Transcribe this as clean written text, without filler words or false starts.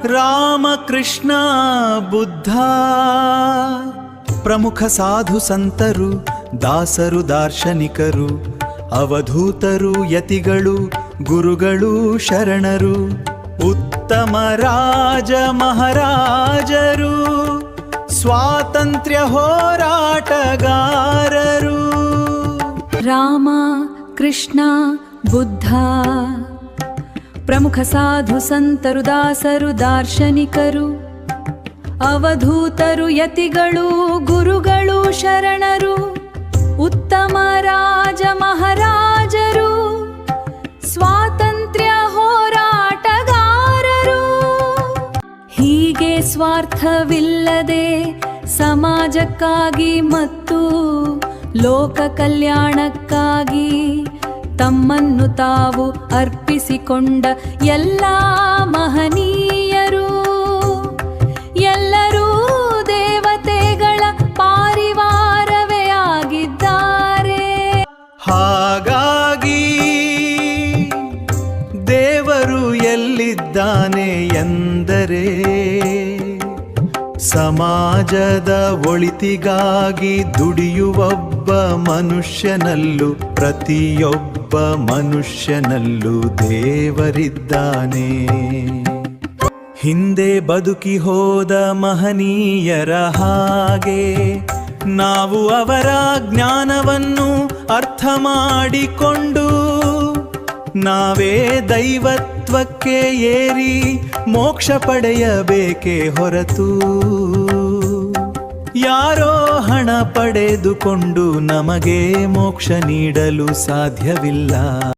ರಾಮಕೃಷ್ಣ ಬುದ್ಧ ಪ್ರಮುಖ ಸಾಧು ಸಂತರು, ದಾಸರು, ದಾರ್ಶನಿಕರು, ಅವಧೂತರು, ಯತಿಗಳು, ಗುರುಗಳು, ಶರಣರು, ಉತ್ತಮ ರಾಜ ಮಹಾರಾಜರು, ಸ್ವಾತಂತ್ರ್ಯ ಹೋರಾಟಗಾರರು. ರಾಮ, ಕೃಷ್ಣ, ಬುದ್ಧ ಪ್ರಮುಖ ಸಾಧು ಸಂತರು, ದಾಸರು, ದಾರ್ಶನಿಕರು, ಅವಧೂತರು, ಯತಿಗಳು, ಗುರುಗಳು, ಶರಣರು, ಉತ್ತಮ ರಾಜ ಮಹಾರಾಜರು, ಸ್ವಾತಂತ್ರ್ಯ ಹೋರಾಟಗಾರರು. ಹೀಗೆ ಸ್ವಾರ್ಥವಿಲ್ಲದೆ ಸಮಾಜಕ್ಕಾಗಿ ಮತ್ತು ಲೋಕ ಕಲ್ಯಾಣಕ್ಕಾಗಿ ತಮ್ಮನ್ನು ತಾವು ಅರ್ಪಿಸಿಕೊಂಡ ಎಲ್ಲ ಮಹನೀಯರು, ಎಲ್ಲರೂ ದೇವತೆಗಳ ಪಾರಿವಾರವೇ ಆಗಿದ್ದಾರೆ. ಹಾಗಾಗಿ ದೇವರು ಎಲ್ಲಿದ್ದಾನೆ ಎಂದರೆ ಸಮಾಜದ ಒಳಿತಿಗಾಗಿ ದುಡಿಯುವೊಬ್ಬ ಮನುಷ್ಯನಲ್ಲೂ, ಪ್ರತಿಯೊಬ್ಬ ಮನುಷ್ಯನಲ್ಲೂ ದೇವರಿದ್ದಾನೆ. ಹಿಂದೆ ಬದುಕಿ ಹೋದ ಮಹನೀಯರ ಹಾಗೆ ನಾವು ಅವರ ಜ್ಞಾನವನ್ನು ಅರ್ಥ ಮಾಡಿಕೊಂಡು ನಾವೇ ದೈವತ್ವಕ್ಕೆ ಏರಿ ಮೋಕ್ಷ ಪಡೆಯಬೇಕೇ ಹೊರತು ಯಾರೋ ಹಣ ಪಡೆದುಕೊಂಡು ನಮಗೆ ಮೋಕ್ಷ ನೀಡಲು ಸಾಧ್ಯವಿಲ್ಲ.